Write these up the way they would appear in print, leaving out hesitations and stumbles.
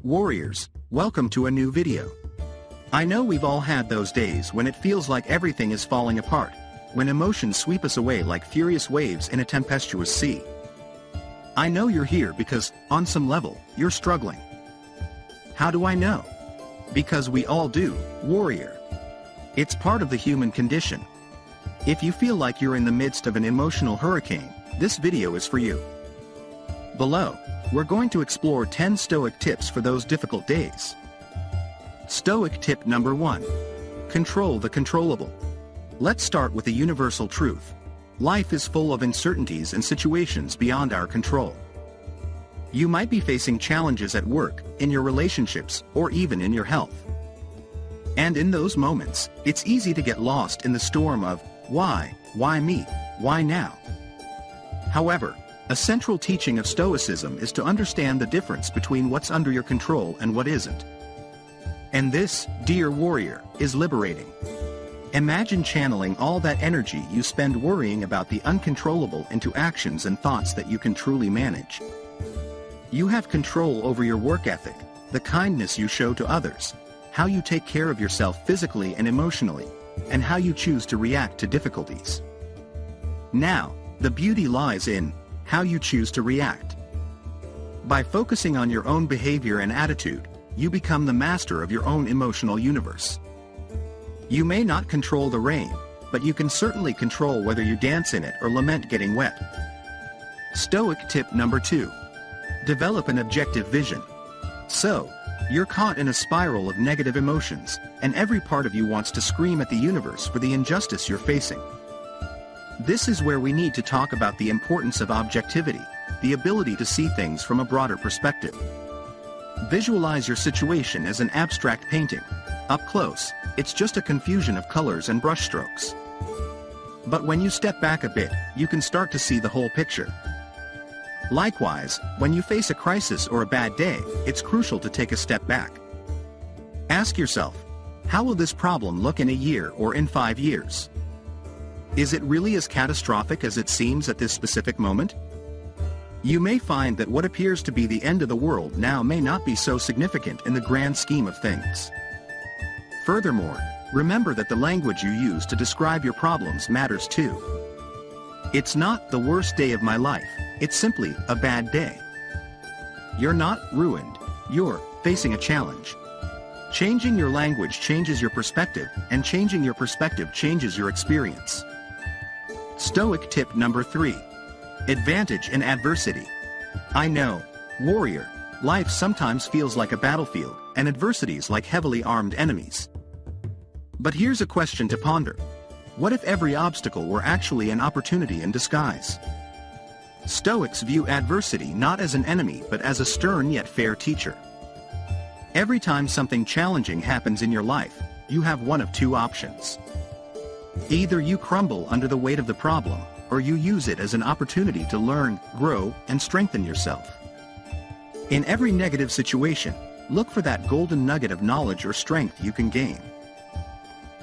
Warriors, welcome to a new video. I know we've all had those days when it feels like everything is falling apart, when emotions sweep us away like furious waves in a tempestuous sea. I know you're here because, on some level, you're struggling. How do I know? Because we all do, warrior. It's part of the human condition. If you feel like you're in the midst of an emotional hurricane, this video is for you. Below, we're going to explore 10 Stoic tips for those difficult days. Stoic tip number 1. Control the controllable. Let's start with a universal truth. Life is full of uncertainties and situations beyond our control. You might be facing challenges at work, in your relationships, or even in your health. And in those moments, it's easy to get lost in the storm of, why me, why now? However, a central teaching of Stoicism is to understand the difference between what's under your control and what isn't. And this, dear warrior, is liberating. Imagine channeling all that energy you spend worrying about the uncontrollable into actions and thoughts that you can truly manage. You have control over your work ethic, the kindness you show to others, how you take care of yourself physically and emotionally, and how you choose to react to difficulties. Now, the beauty lies in how you choose to react. By focusing on your own behavior and attitude, you become the master of your own emotional universe. You may not control the rain, but you can certainly control whether you dance in it or lament getting wet. Stoic tip number 2. Develop an objective vision. So, you're caught in a spiral of negative emotions, and every part of you wants to scream at the universe for the injustice you're facing. This is where we need to talk about the importance of objectivity, the ability to see things from a broader perspective. Visualize your situation as an abstract painting. Up close, it's just a confusion of colors and brushstrokes. But when you step back a bit, you can start to see the whole picture. Likewise, when you face a crisis or a bad day, it's crucial to take a step back. Ask yourself, how will this problem look in a year or in 5 years? Is it really as catastrophic as it seems at this specific moment? You may find that what appears to be the end of the world now may not be so significant in the grand scheme of things. Furthermore, remember that the language you use to describe your problems matters too. It's not the worst day of my life, it's simply a bad day. You're not ruined, you're facing a challenge. Changing your language changes your perspective, and changing your perspective changes your experience. Stoic tip number 3. Advantage in adversity. I know, warrior, life sometimes feels like a battlefield, and adversities like heavily armed enemies. But here's a question to ponder. What if every obstacle were actually an opportunity in disguise? Stoics view adversity not as an enemy but as a stern yet fair teacher. Every time something challenging happens in your life, you have one of two options. Either you crumble under the weight of the problem, or you use it as an opportunity to learn, grow, and strengthen yourself. In every negative situation, look for that golden nugget of knowledge or strength you can gain.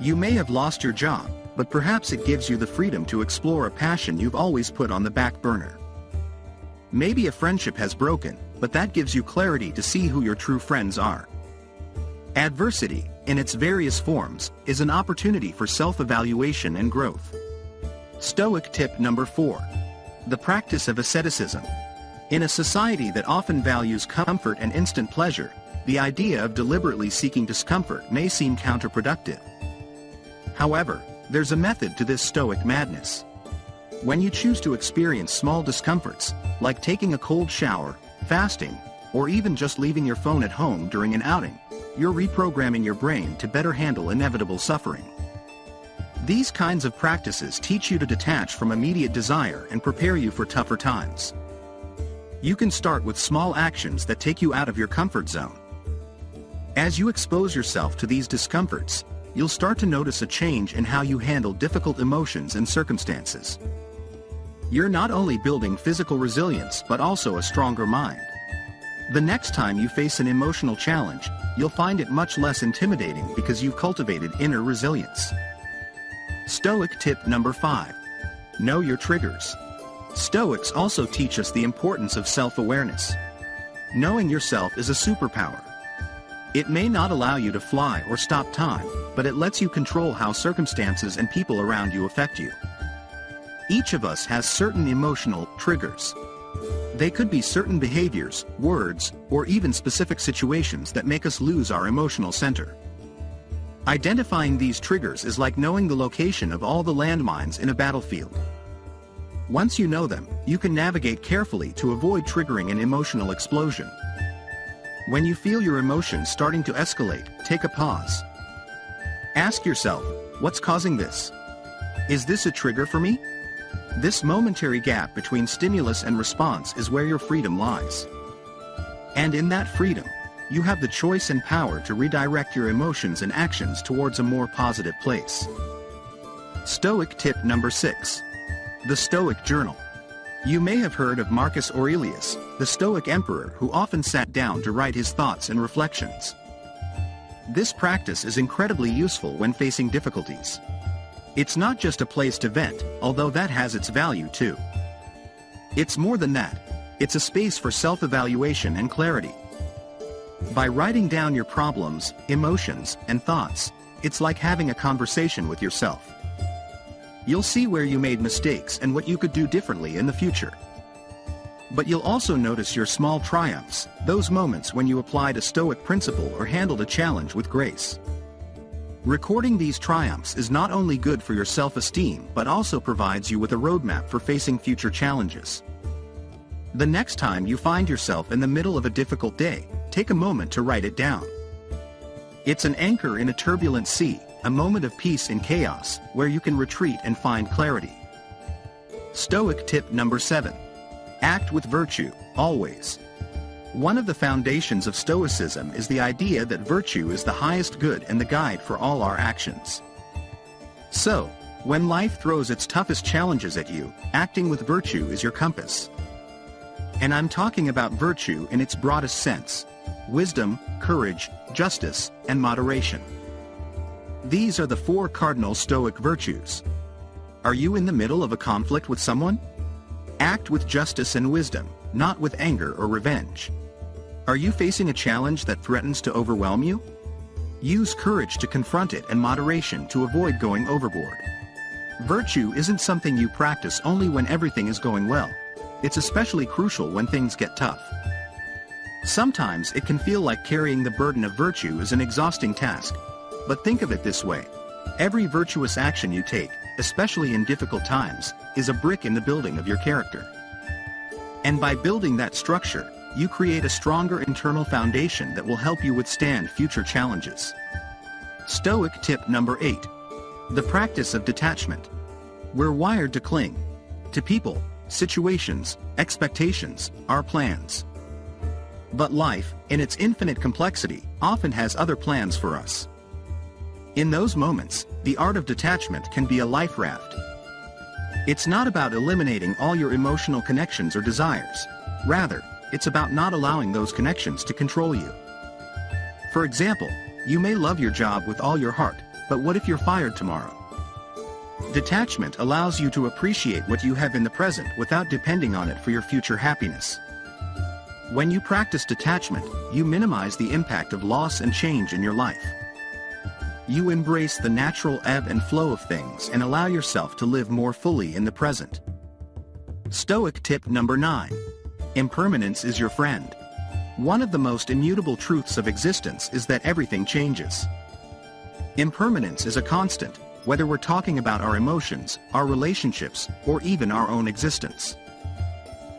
You may have lost your job, but perhaps it gives you the freedom to explore a passion you've always put on the back burner. Maybe a friendship has broken, but that gives you clarity to see who your true friends are. Adversity, in its various forms, is an opportunity for self-evaluation and growth. Stoic tip number 4. The practice of asceticism. In a society that often values comfort and instant pleasure, the idea of deliberately seeking discomfort may seem counterproductive. However, there's a method to this Stoic madness. When you choose to experience small discomforts, like taking a cold shower, fasting, or even just leaving your phone at home during an outing, you're reprogramming your brain to better handle inevitable suffering. These kinds of practices teach you to detach from immediate desire and prepare you for tougher times. You can start with small actions that take you out of your comfort zone. As you expose yourself to these discomforts, you'll start to notice a change in how you handle difficult emotions and circumstances. You're not only building physical resilience but also a stronger mind. The next time you face an emotional challenge, you'll find it much less intimidating because you've cultivated inner resilience. Stoic tip number 5. Know your triggers. Stoics also teach us the importance of self-awareness. Knowing yourself is a superpower. It may not allow you to fly or stop time, but it lets you control how circumstances and people around you affect you. Each of us has certain emotional triggers. They could be certain behaviors, words, or even specific situations that make us lose our emotional center. Identifying these triggers is like knowing the location of all the landmines in a battlefield. Once you know them, you can navigate carefully to avoid triggering an emotional explosion. When you feel your emotions starting to escalate, take a pause. Ask yourself, what's causing this? Is this a trigger for me? This momentary gap between stimulus and response is where your freedom lies. And in that freedom, you have the choice and power to redirect your emotions and actions towards a more positive place. Stoic tip number 6. The Stoic Journal. You may have heard of Marcus Aurelius, the Stoic emperor who often sat down to write his thoughts and reflections. This practice is incredibly useful when facing difficulties. It's not just a place to vent, although that has its value too. It's more than that. It's a space for self-evaluation and clarity. By writing down your problems, emotions, and thoughts, it's like having a conversation with yourself. You'll see where you made mistakes and what you could do differently in the future. But you'll also notice your small triumphs, those moments when you applied a Stoic principle or handled a challenge with grace. Recording these triumphs is not only good for your self-esteem but also provides you with a roadmap for facing future challenges. The next time you find yourself in the middle of a difficult day, take a moment to write it down. It's an anchor in a turbulent sea, a moment of peace in chaos, where you can retreat and find clarity. Stoic tip number 7. Act with virtue, always. One of the foundations of Stoicism is the idea that virtue is the highest good and the guide for all our actions. So, when life throws its toughest challenges at you, acting with virtue is your compass. And I'm talking about virtue in its broadest sense: wisdom, courage, justice, and moderation. These are the 4 cardinal Stoic virtues. Are you in the middle of a conflict with someone? Act with justice and wisdom, not with anger or revenge. Are you facing a challenge that threatens to overwhelm you? Use courage to confront it and moderation to avoid going overboard. Virtue isn't something you practice only when everything is going well. It's especially crucial when things get tough. Sometimes it can feel like carrying the burden of virtue is an exhausting task. But think of it this way. Every virtuous action you take, especially in difficult times, is a brick in the building of your character. And by building that structure, you create a stronger internal foundation that will help you withstand future challenges. Stoic tip number 8. The practice of detachment. We're wired to cling to people, situations, expectations, our plans. But life, in its infinite complexity, often has other plans for us. In those moments, the art of detachment can be a life raft. It's not about eliminating all your emotional connections or desires. Rather, it's about not allowing those connections to control you. For example, you may love your job with all your heart, but what if you're fired tomorrow? Detachment allows you to appreciate what you have in the present without depending on it for your future happiness. When you practice detachment, you minimize the impact of loss and change in your life. You embrace the natural ebb and flow of things and allow yourself to live more fully in the present. Stoic tip number 9. Impermanence is your friend. One of the most immutable truths of existence is that everything changes. Impermanence is a constant, whether we're talking about our emotions, our relationships, or even our own existence.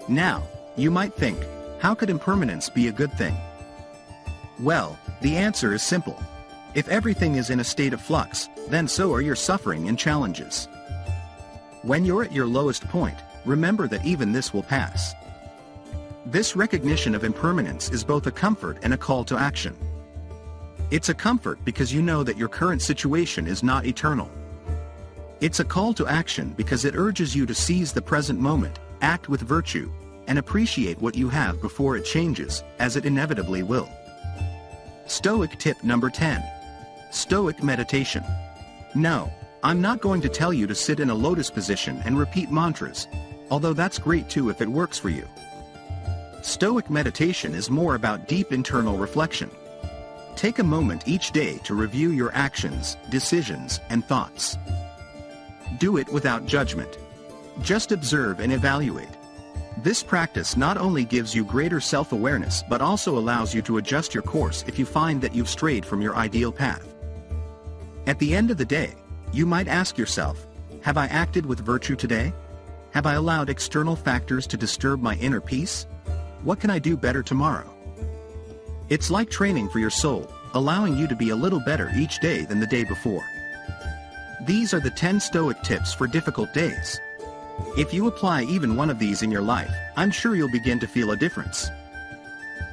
Now, you might think, how could impermanence be a good thing? Well, the answer is simple. If everything is in a state of flux, then so are your suffering and challenges. When you're at your lowest point, remember that even this will pass. This recognition of impermanence is both a comfort and a call to action. It's a comfort because you know that your current situation is not eternal. It's a call to action because it urges you to seize the present moment, act with virtue, and appreciate what you have before it changes, as it inevitably will. Stoic tip number 10. Stoic meditation. No, I'm not going to tell you to sit in a lotus position and repeat mantras, although that's great too if it works for you. Stoic meditation is more about deep internal reflection. Take a moment each day to review your actions, decisions, and thoughts. Do it without judgment. Just observe and evaluate. This practice not only gives you greater self-awareness but also allows you to adjust your course if you find that you've strayed from your ideal path. At the end of the day, you might ask yourself, have I acted with virtue today? Have I allowed external factors to disturb my inner peace? What can I do better tomorrow? It's like training for your soul, allowing you to be a little better each day than the day before. These are the 10 Stoic tips for difficult days. If you apply even one of these in your life, I'm sure you'll begin to feel a difference.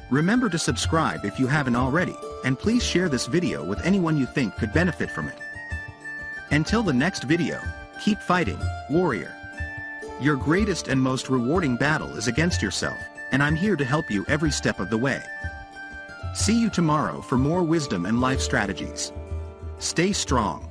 Remember to subscribe if you haven't already, and please share this video with anyone you think could benefit from it. Until the next video, keep fighting, warrior. Your greatest and most rewarding battle is against yourself, and I'm here to help you every step of the way. See you tomorrow for more wisdom and life strategies. Stay strong.